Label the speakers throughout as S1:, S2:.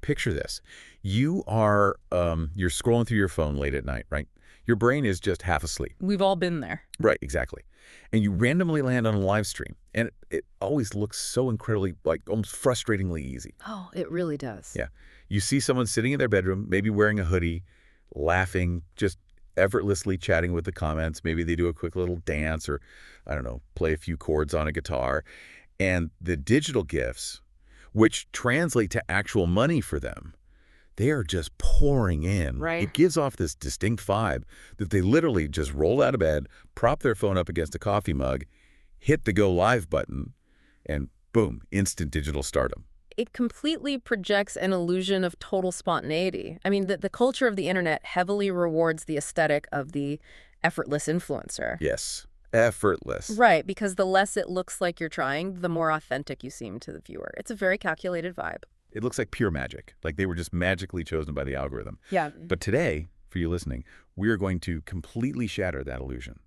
S1: picture this. You're scrolling through your phone late at night, right? Your brain is just half asleep.
S2: We've all been there.
S1: Right, exactly. And you randomly land on a live stream. And it always looks so incredibly, like almost frustratingly easy.
S2: Oh, it really does.
S1: Yeah. You see someone sitting in their bedroom, maybe wearing a hoodie, laughing, just effortlessly chatting with the comments. Maybe they do a quick little dance or, I don't know, play a few chords on a guitar. And the digital gifts, which translate to actual money for them, they are just pouring in.
S2: Right.
S1: It gives off this distinct vibe that they literally just roll out of bed, prop their phone up against a coffee mug, hit the go live button, and boom, instant digital stardom.
S2: It completely projects an illusion of total spontaneity. I mean, the culture of the internet heavily rewards the aesthetic of the effortless influencer.
S1: Yes, effortless.
S2: Right, because the less it looks like you're trying, the more authentic you seem to the viewer. It's a very calculated vibe.
S1: It looks like pure magic, like they were just magically chosen by the algorithm.
S2: Yeah.
S1: But today, for you listening, we are going to completely shatter that illusion.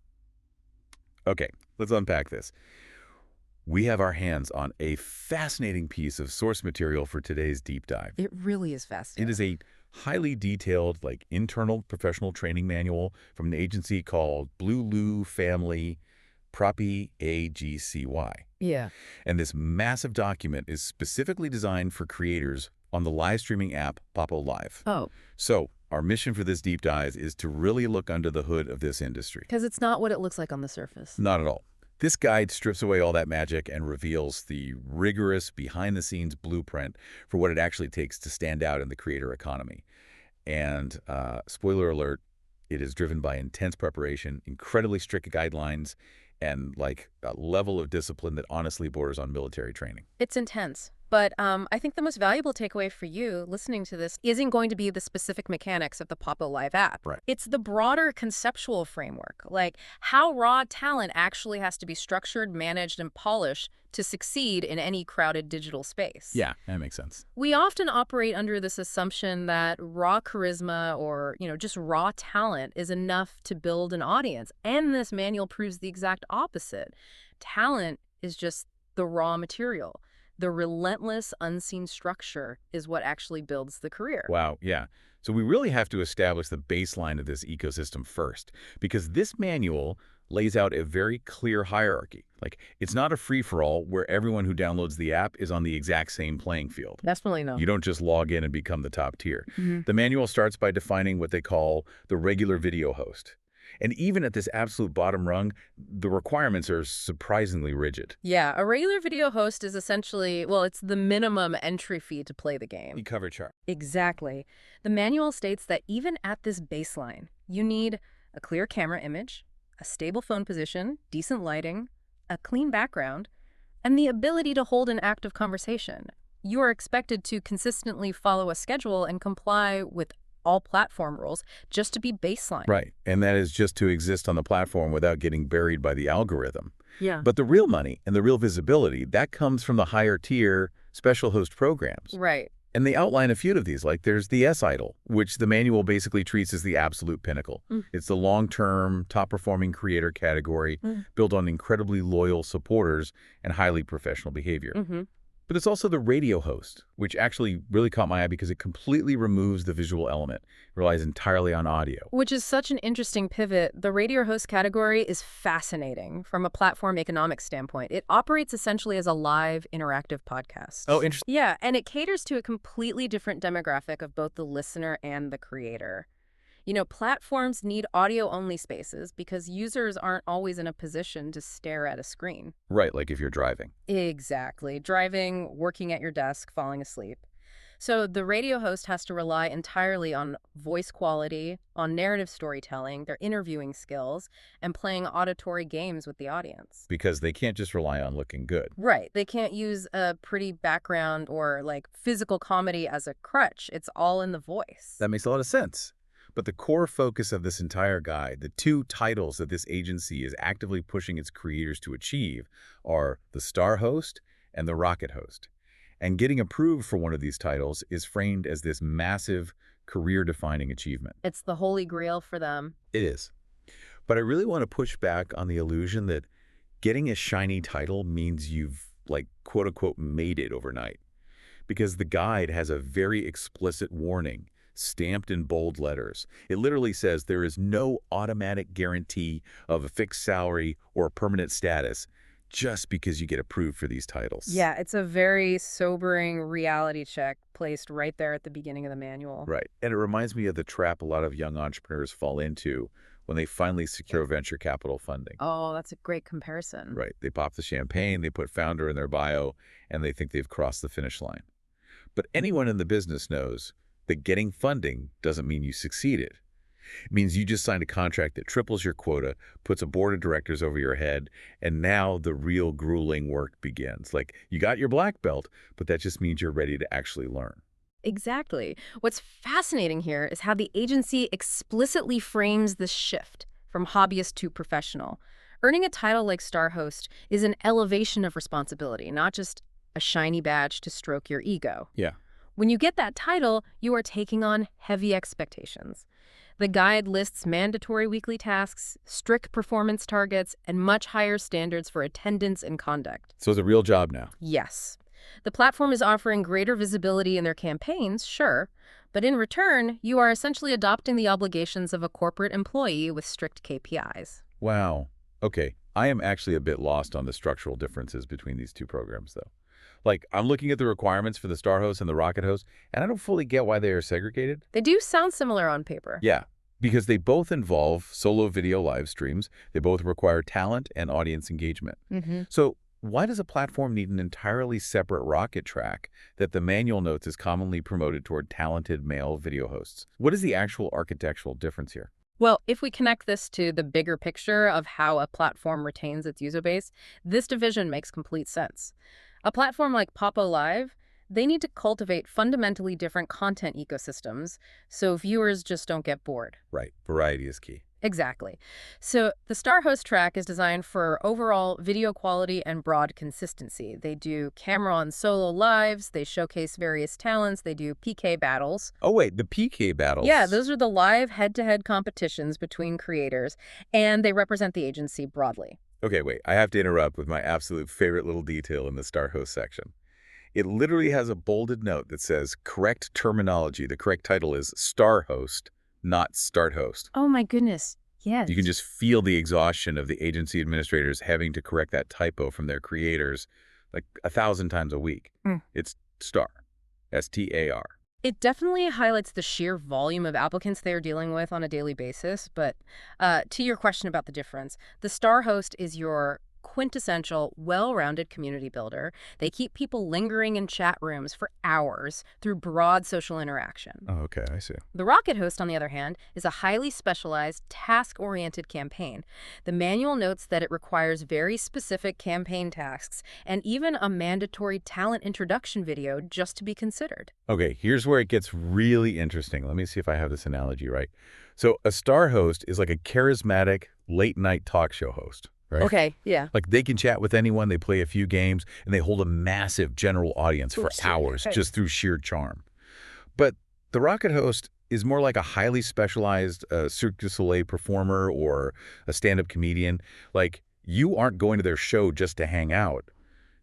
S1: Okay, let's unpack this. We have our hands on a fascinating piece of source material for today's deep dive.
S2: It really is fascinating.
S1: It is a highly detailed, internal professional training manual from an agency called Blue Family Praaaaaaaaa.
S2: Yeah.
S1: And this massive document is specifically designed for creators on the live streaming app Poppo Live.
S2: Oh.
S1: So our mission for this deep dive is to really look under the hood of this industry.
S2: Because it's not what it looks like on the surface.
S1: Not at all. This guide strips away all that magic and reveals the rigorous behind-the-scenes blueprint for what it actually takes to stand out in the creator economy. And spoiler alert, it is driven by intense preparation, incredibly strict guidelines, and a level of discipline that honestly borders on military training.
S2: It's intense. But I think the most valuable takeaway for you listening to this isn't going to be the specific mechanics of the Poppo Live app.
S1: Right.
S2: It's the broader conceptual framework, like how raw talent actually has to be structured, managed, and polished to succeed in any crowded digital space.
S1: Yeah, that makes sense.
S2: We often operate under this assumption that raw charisma or, just raw talent is enough to build an audience. And this manual proves the exact opposite. Talent is just the raw material. The relentless, unseen structure is what actually builds the career.
S1: Wow, yeah. So we really have to establish the baseline of this ecosystem first, because this manual lays out a very clear hierarchy. It's not a free-for-all where everyone who downloads the app is on the exact same playing field.
S2: Definitely no.
S1: You don't just log in and become the top tier.
S2: Mm-hmm.
S1: The manual starts by defining what they call the regular video host. And even at this absolute bottom rung, the requirements are surprisingly rigid.
S2: Yeah, a regular video host is essentially, it's the minimum entry fee to play the game.
S1: The cover chart.
S2: Exactly. The manual states that even at this baseline, you need a clear camera image, a stable phone position, decent lighting, a clean background, and the ability to hold an active conversation. You are expected to consistently follow a schedule and comply with all platform rules just to be baseline.
S1: Right, and that is just to exist on the platform without getting buried by the algorithm.
S2: Yeah.
S1: But the real money and the real visibility, that comes from the higher tier special host programs.
S2: Right.
S1: And they outline a few of these, there's the S-Idol, which the manual basically treats as the absolute pinnacle. It's the long-term, top-performing creator category built on incredibly loyal supporters and highly professional behavior.
S2: Mm-hmm.
S1: But it's also the radio host, which actually really caught my eye because it completely removes the visual element. It relies entirely on audio.
S2: Which is such an interesting pivot. The radio host category is fascinating from a platform economics standpoint. It operates essentially as a live, interactive podcast.
S1: Oh, interesting.
S2: Yeah, and it caters to a completely different demographic of both the listener and the creator. Platforms need audio-only spaces because users aren't always in a position to stare at a screen.
S1: Right, like if you're driving.
S2: Exactly. Driving, working at your desk, falling asleep. So the radio host has to rely entirely on voice quality, on narrative storytelling, their interviewing skills, and playing auditory games with the audience.
S1: Because they can't just rely on looking good.
S2: Right. They can't use a pretty background or physical comedy as a crutch. It's all in the voice.
S1: That makes a lot of sense. But the core focus of this entire guide, the two titles that this agency is actively pushing its creators to achieve, are the Star Host and the Rocket Host. And getting approved for one of these titles is framed as this massive, career-defining achievement.
S2: It's the holy grail for them.
S1: It is. But I really want to push back on the illusion that getting a shiny title means you've, quote-unquote, made it overnight. because the guide has a very explicit warning stamped in bold letters. It literally says there is no automatic guarantee of a fixed salary or a permanent status just because you get approved for these titles.
S2: Yeah, it's a very sobering reality check placed right there at the beginning of the manual.
S1: Right. And it reminds me of the trap a lot of young entrepreneurs fall into when they finally secure venture capital funding.
S2: Oh, that's a great comparison.
S1: Right. They pop the champagne, they put founder in their bio, and they think they've crossed the finish line. But anyone in the business knows that getting funding doesn't mean you succeeded. It means you just signed a contract that triples your quota, puts a board of directors over your head, and now the real grueling work begins. Like, you got your black belt, but that just means you're ready to actually learn.
S2: Exactly. What's fascinating here is how the agency explicitly frames this shift from hobbyist to professional. Earning a title like Star Host is an elevation of responsibility, not just a shiny badge to stroke your ego.
S1: Yeah.
S2: When you get that title, you are taking on heavy expectations. The guide lists mandatory weekly tasks, strict performance targets, and much higher standards for attendance and conduct.
S1: So it's a real job now.
S2: Yes. The platform is offering greater visibility in their campaigns, sure, but in return, you are essentially adopting the obligations of a corporate employee with strict KPIs.
S1: Wow. Okay. I am actually a bit lost on the structural differences between these two programs, though. Like, I'm looking at the requirements for the Star Host and the Rocket Host, and I don't fully get why they are segregated.
S2: They do sound similar on paper.
S1: Yeah, because they both involve solo video live streams. They both require talent and audience engagement. So why does a platform need an entirely separate Rocket track that the manual notes is commonly promoted toward talented male video hosts? What is the actual architectural difference here?
S2: Well, if we connect this to the bigger picture of how a platform retains its user base, this division makes complete sense. A platform like Poppo Live, they need to cultivate fundamentally different content ecosystems so viewers just don't get bored.
S1: Right. Variety is key.
S2: Exactly. So the Star Host track is designed for overall video quality and broad consistency. They do camera on solo lives, they showcase various talents, they do PK battles.
S1: Oh, wait, the PK battles.
S2: Yeah, those are the live head-to-head competitions between creators, and they represent the agency broadly.
S1: Okay, wait, I have to interrupt with my absolute favorite little detail in the Star Host section. It literally has a bolded note that says, correct terminology. The correct title is Star Host, not Start Host.
S2: Oh my goodness, yes.
S1: You can just feel the exhaustion of the agency administrators having to correct that typo from their creators like 1,000 times a week. It's Star, S-T-A-R.
S2: It definitely highlights the sheer volume of applicants they are dealing with on a daily basis. But to your question about the difference, the Star Host is your quintessential, well-rounded community builder. They keep people lingering in chat rooms for hours through broad social interaction.
S1: Oh, okay, I see.
S2: The Rocket Host, on the other hand, is a highly specialized, task-oriented campaign. The manual notes that it requires very specific campaign tasks and even a mandatory talent introduction video just to be considered.
S1: Okay, here's where it gets really interesting. Let me see if I have this analogy right. So a Star Host is like a charismatic late-night talk show host. Right?
S2: Okay, yeah.
S1: Like, they can chat with anyone, they play a few games, and they hold a massive general audience for hours just through sheer charm. But the Rocket Host is more like a highly specialized Cirque du Soleil performer or a stand-up comedian. Like, you aren't going to their show just to hang out.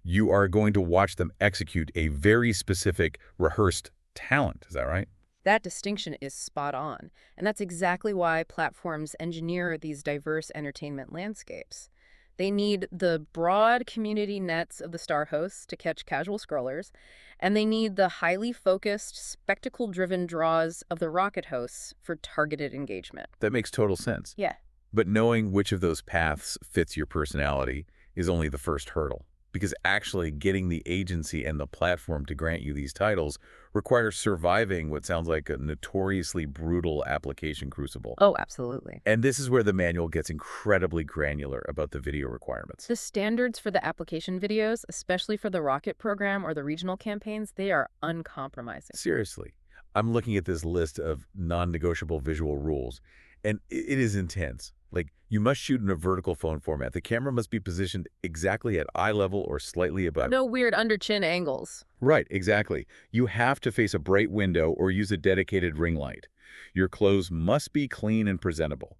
S1: You are going to watch them execute a very specific, rehearsed talent. Is that right?
S2: That distinction is spot on, and that's exactly why platforms engineer these diverse entertainment landscapes. They need the broad community nets of the Star Hosts to catch casual scrollers, and they need the highly focused, spectacle-driven draws of the Rocket Hosts for targeted engagement.
S1: That makes total sense.
S2: Yeah.
S1: But knowing which of those paths fits your personality is only the first hurdle. Because actually getting the agency and the platform to grant you these titles requires surviving what sounds like a notoriously brutal application crucible.
S2: Oh, absolutely.
S1: And this is where the manual gets incredibly granular about the video requirements.
S2: The standards for the application videos, especially for the Rocket program or the regional campaigns, they are uncompromising.
S1: Seriously. I'm looking at this list of non-negotiable visual rules, and it is intense. Like, you must shoot in a vertical phone format. The camera must be positioned exactly at eye level or slightly above.
S2: No weird under-chin angles.
S1: Right, exactly. You have to face a bright window or use a dedicated ring light. Your clothes must be clean and presentable.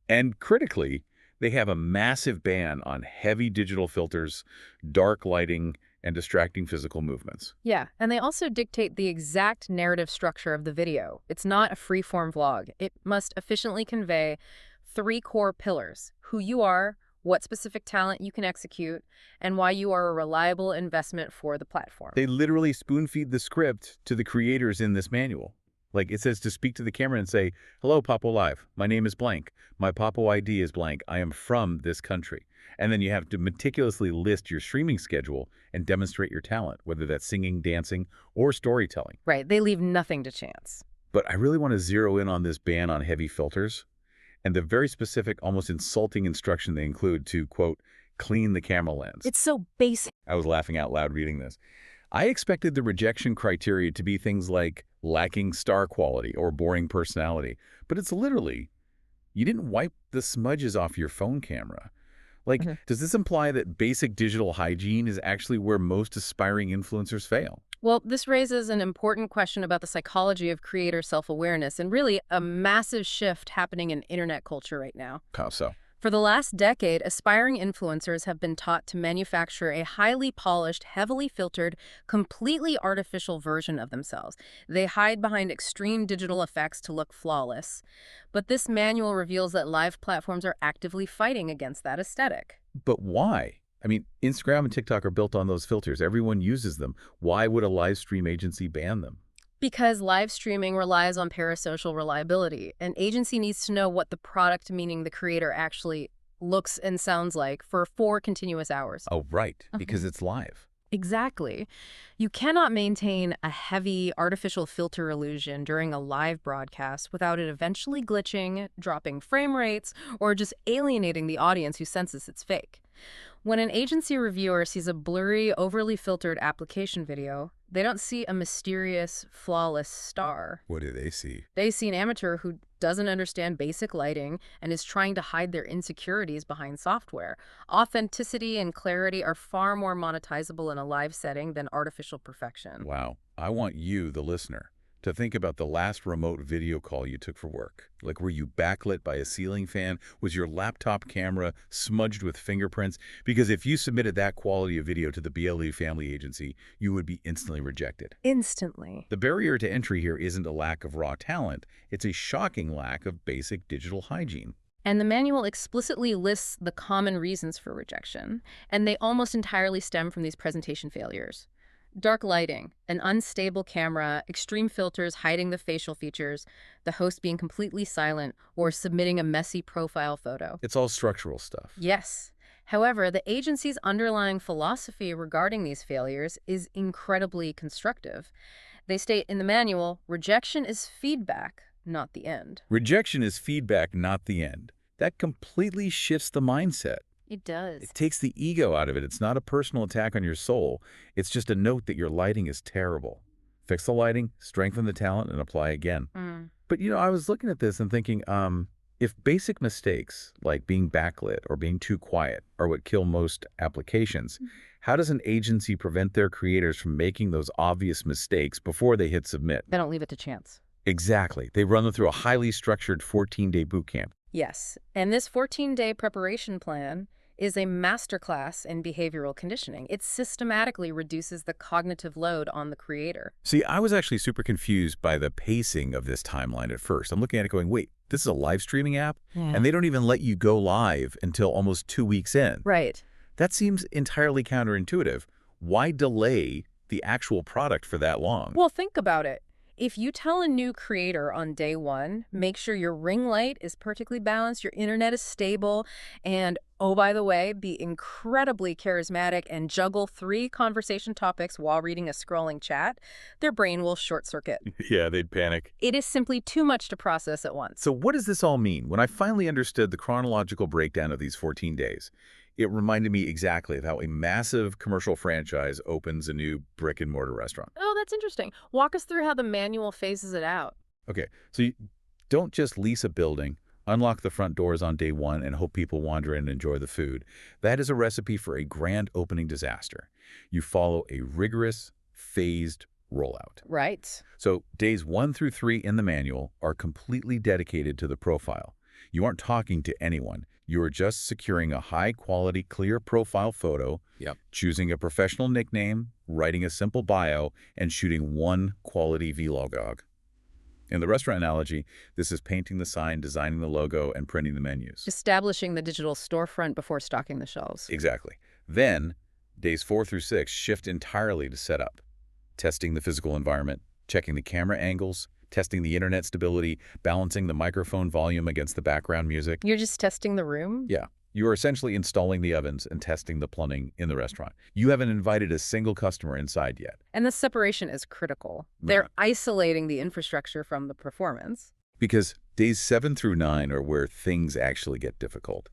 S1: And critically, they have a massive ban on heavy digital filters, dark lighting, and distracting physical movements.
S2: Yeah, and they also dictate the exact narrative structure of the video. It's not a free-form vlog. It must efficiently convey 3 core pillars: who you are, what specific talent you can execute, and why you are a reliable investment for the platform.
S1: They literally spoon-feed the script to the creators in this manual. Like, it says to speak to the camera and say, "Hello, Poppo Live. My name is blank. My Poppo ID is blank. I am from this country." And then you have to meticulously list your streaming schedule and demonstrate your talent, whether that's singing, dancing, or storytelling.
S2: Right, they leave nothing to chance.
S1: But I really want to zero in on this ban on heavy filters and the very specific, almost insulting instruction they include to, quote, clean the camera lens.
S2: It's so basic.
S1: I was laughing out loud reading this. I expected the rejection criteria to be things like lacking star quality or boring personality, but it's literally, you didn't wipe the smudges off your phone camera. Like, does this imply that basic digital hygiene is actually where most aspiring influencers fail?
S2: Well, this raises an important question about the psychology of creator self-awareness and really a massive shift happening in internet culture right now.
S1: How so?
S2: For the last decade, aspiring influencers have been taught to manufacture a highly polished, heavily filtered, completely artificial version of themselves. They hide behind extreme digital effects to look flawless. But this manual reveals that live platforms are actively fighting against that aesthetic.
S1: But why? I mean, Instagram and TikTok are built on those filters. Everyone uses them. Why would a live stream agency ban them?
S2: Because live streaming relies on parasocial reliability. An agency needs to know what the product, meaning the creator, actually looks and sounds like for 4 continuous hours.
S1: Oh, right, because it's live.
S2: Exactly. You cannot maintain a heavy artificial filter illusion during a live broadcast without it eventually glitching, dropping frame rates, or just alienating the audience who senses it's fake. When an agency reviewer sees a blurry, overly filtered application video, they don't see a mysterious, flawless star.
S1: What do they see?
S2: They see an amateur who doesn't understand basic lighting and is trying to hide their insecurities behind software. Authenticity and clarity are far more monetizable in a live setting than artificial perfection.
S1: Wow. I want you, the listener, to think about the last remote video call you took for work. Like, were you backlit by a ceiling fan? Was your laptop camera smudged with fingerprints? Because if you submitted that quality of video to the BLE family agency, you would be instantly rejected.
S2: Instantly.
S1: The barrier to entry here isn't a lack of raw talent. It's a shocking lack of basic digital hygiene.
S2: And the manual explicitly lists the common reasons for rejection, and they almost entirely stem from these presentation failures. Dark lighting, an unstable camera, extreme filters hiding the facial features, the host being completely silent, or submitting a messy profile photo.
S1: It's all structural stuff.
S2: Yes. However, the agency's underlying philosophy regarding these failures is incredibly constructive. They state in the manual, rejection is feedback, not the end.
S1: Rejection is feedback, not the end. That completely shifts the mindset.
S2: It does.
S1: It takes the ego out of it. It's not a personal attack on your soul. It's just a note that your lighting is terrible. Fix the lighting, strengthen the talent, and apply again. But, I was looking at this and thinking, if basic mistakes like being backlit or being too quiet are what kill most applications, how does an agency prevent their creators from making those obvious mistakes before they hit submit?
S2: They don't leave it to chance.
S1: Exactly. They run them through a highly structured 14-day boot camp.
S2: Yes, and this 14-day preparation plan is a masterclass in behavioral conditioning. It systematically reduces the cognitive load on the creator.
S1: See, I was actually super confused by the pacing of this timeline at first. I'm looking at it going, wait, this is a live streaming app? And they don't even let you go live until almost 2 weeks in.
S2: Right.
S1: That seems entirely counterintuitive. Why delay the actual product for that long?
S2: Well, think about it. If you tell a new creator on day 1, make sure your ring light is perfectly balanced, your internet is stable, and, oh, by the way, be incredibly charismatic and juggle 3 conversation topics while reading a scrolling chat, their brain will short circuit.
S1: Yeah, they'd panic.
S2: It is simply too much to process at once.
S1: So what does this all mean? When I finally understood the chronological breakdown of these 14 days, it reminded me exactly of how a massive commercial franchise opens a new brick-and-mortar restaurant.
S2: Oh, that's interesting. Walk us through how the manual phases it out.
S1: Okay, so you don't just lease a building, unlock the front doors on day 1, and hope people wander in and enjoy the food. That is a recipe for a grand opening disaster. You follow a rigorous, phased rollout.
S2: Right.
S1: So days 1 through 3 in the manual are completely dedicated to the profile. You aren't talking to anyone. You are just securing a high-quality, clear profile photo,
S3: Yep.
S1: choosing a professional nickname, writing a simple bio, and shooting one quality vlog. In the restaurant analogy, this is painting the sign, designing the logo, and printing the menus.
S2: Establishing the digital storefront before stocking the shelves.
S1: Exactly. Then, days 4 through 6 shift entirely to setup. Testing the physical environment, checking the camera angles, testing the internet stability, balancing the microphone volume against the background music.
S2: You're just testing the room?
S1: Yeah. You are essentially installing the ovens and testing the plumbing in the restaurant. You haven't invited a single customer inside yet.
S2: And the separation is critical. They're isolating the infrastructure from the performance.
S1: Because days 7 through 9 are where things actually get difficult.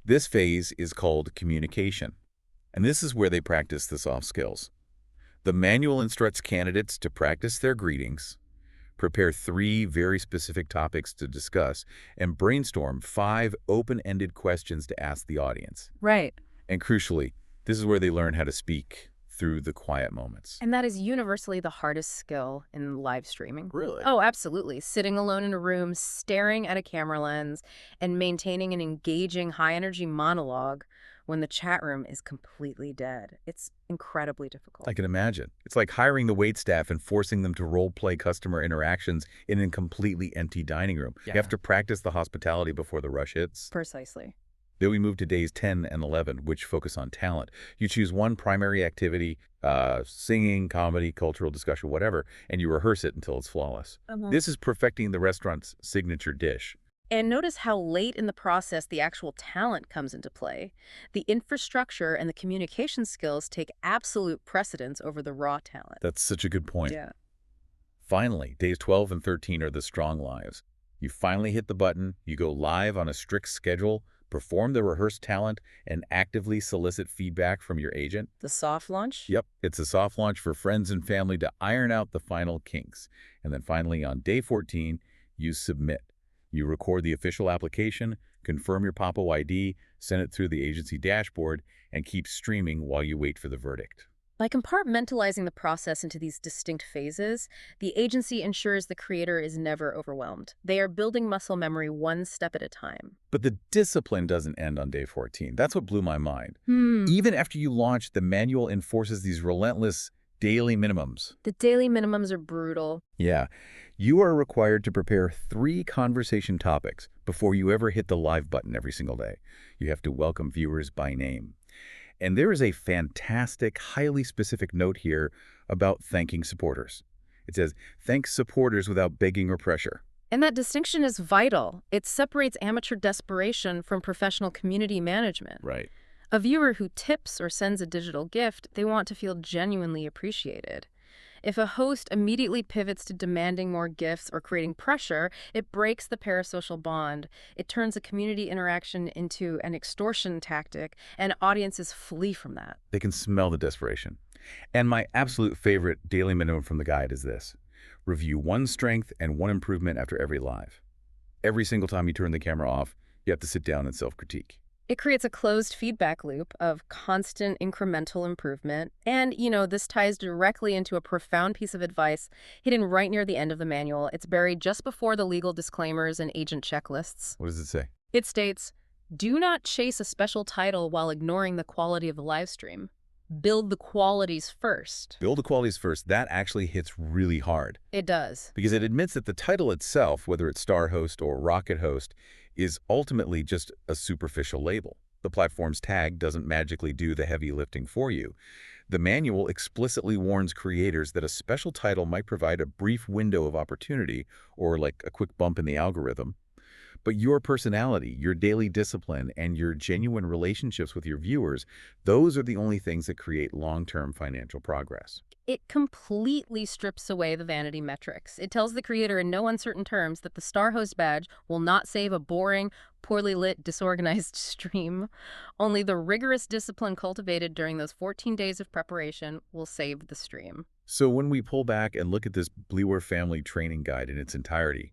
S1: This phase is called communication. And this is where they practice the soft skills. The manual instructs candidates to practice their greetings, prepare 3 very specific topics to discuss, and brainstorm 5 open-ended questions to ask the audience.
S2: Right.
S1: And crucially, this is where they learn how to speak through the quiet moments.
S2: And that is universally the hardest skill in live streaming.
S1: Really?
S2: Oh, absolutely. Sitting alone in a room, staring at a camera lens, and maintaining an engaging, high-energy monologue when the chat room is completely dead. It's incredibly difficult.
S1: I can imagine. It's like hiring the waitstaff and forcing them to role-play customer interactions in a completely empty dining room.
S3: Yeah.
S1: You have to practice the hospitality before the rush hits.
S2: Precisely.
S1: Then we move to days 10 and 11, which focus on talent. You choose one primary activity, singing, comedy, cultural discussion, whatever, and you rehearse it until it's flawless. This is perfecting the restaurant's signature dish.
S2: And notice how late in the process the actual talent comes into play. The infrastructure and the communication skills take absolute precedence over the raw talent.
S1: That's such a good point.
S2: Yeah.
S1: Finally, days 12 and 13 are the strong lives. You finally hit the button, you go live on a strict schedule, perform the rehearsed talent, and actively solicit feedback from your agent.
S2: The soft launch?
S1: Yep, it's a soft launch for friends and family to iron out the final kinks. And then finally, on day 14, you submit. You record the official application, confirm your Poppo ID, send it through the agency dashboard, and keep streaming while you wait for the verdict.
S2: By compartmentalizing the process into these distinct phases, the agency ensures the creator is never overwhelmed. They are building muscle memory one step at a time.
S1: But the discipline doesn't end on day 14. That's what blew my mind. Even after you launch, the manual enforces these relentless daily minimums.
S2: The daily minimums are brutal.
S1: Yeah. You are required to prepare 3 conversation topics before you ever hit the live button every single day. You have to welcome viewers by name. And there is a fantastic, highly specific note here about thanking supporters. It says, thanks supporters without begging or pressure.
S2: And that distinction is vital. It separates amateur desperation from professional community management.
S1: Right.
S2: A viewer who tips or sends a digital gift, they want to feel genuinely appreciated. If a host immediately pivots to demanding more gifts or creating pressure, it breaks the parasocial bond. It turns a community interaction into an extortion tactic, and audiences flee from that.
S1: They can smell the desperation. And my absolute favorite daily minimum from the guide is this. Review 1 strength and 1 improvement after every live. Every single time you turn the camera off, you have to sit down and self-critique.
S2: It creates a closed feedback loop of constant incremental improvement. And, this ties directly into a profound piece of advice hidden right near the end of the manual. It's buried just before the legal disclaimers and agent checklists.
S1: What does it say?
S2: It states, do not chase a special title while ignoring the quality of the live stream. Build the qualities first.
S1: Build the qualities first. That actually hits really hard.
S2: It does.
S1: Because it admits that the title itself, whether it's Star Host or Rocket Host, is ultimately just a superficial label. The platform's tag doesn't magically do the heavy lifting for you. The manual explicitly warns creators that a special title might provide a brief window of opportunity or like a quick bump in the algorithm. But your personality, your daily discipline, and your genuine relationships with your viewers, those are the only things that create long-term financial progress.
S2: It completely strips away the vanity metrics. It tells the creator in no uncertain terms that the Star Host badge will not save a boring, poorly lit, disorganized stream. Only the rigorous discipline cultivated during those 14 days of preparation will save the stream.
S1: So when we pull back and look at this Bleware Family Training Guide in its entirety,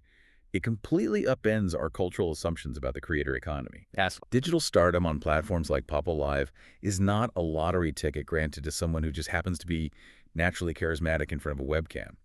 S1: it completely upends our cultural assumptions about the creator economy.
S3: Yes.
S1: Digital stardom on platforms like Poppo Live is not a lottery ticket granted to someone who just happens to be naturally charismatic in front of a webcam.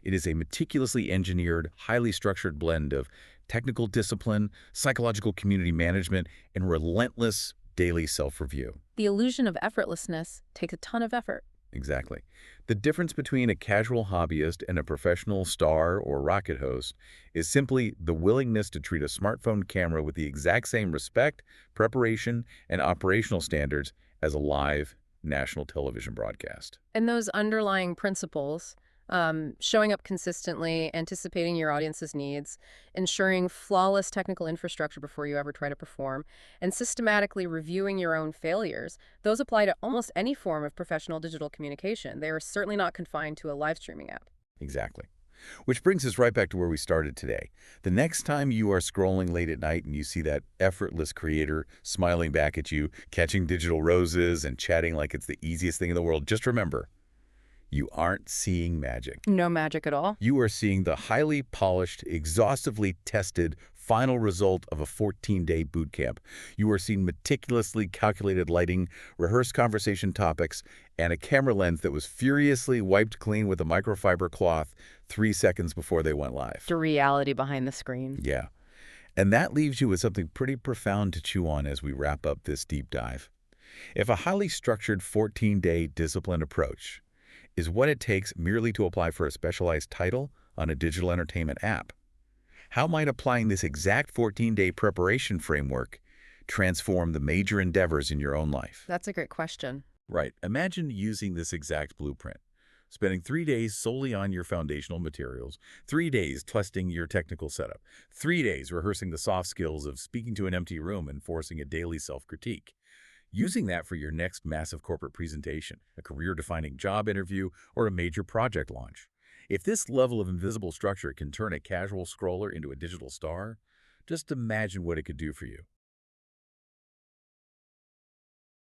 S1: It is a meticulously engineered, highly structured blend of technical discipline, psychological community management, and relentless daily self-review.
S2: The illusion of effortlessness takes a ton of effort.
S1: Exactly. The difference between a casual hobbyist and a professional star or rocket host is simply the willingness to treat a smartphone camera with the exact same respect, preparation, and operational standards as a live national television broadcast.
S2: And those underlying principles, showing up consistently, anticipating your audience's needs, ensuring flawless technical infrastructure before you ever try to perform, and systematically reviewing your own failures, those apply to almost any form of professional digital communication. They are certainly not confined to a live streaming app.
S1: Exactly. Which brings us right back to where we started today. The next time you are scrolling late at night and you see that effortless creator smiling back at you, catching digital roses, and chatting like it's the easiest thing in the world, just remember, you aren't seeing magic.
S2: No magic at all.
S1: You are seeing the highly polished, exhaustively tested final result of a 14-day boot camp. You are seeing meticulously calculated lighting, rehearsed conversation topics, and a camera lens that was furiously wiped clean with a microfiber cloth 3 seconds before they went live.
S2: The reality behind the screen.
S1: Yeah. And that leaves you with something pretty profound to chew on as we wrap up this deep dive. If a highly structured 14-day disciplined approach is what it takes merely to apply for a specialized title on a digital entertainment app, how might applying this exact 14-day preparation framework transform the major endeavors in your own life?
S2: That's a great question.
S1: Right. Imagine using this exact blueprint, spending 3 days solely on your foundational materials, 3 days testing your technical setup, 3 days rehearsing the soft skills of speaking to an empty room and forcing a daily self-critique. Using that for your next massive corporate presentation, a career-defining job interview, or a major project launch. If this level of invisible structure can turn a casual scroller into a digital star, just imagine what it could do for you.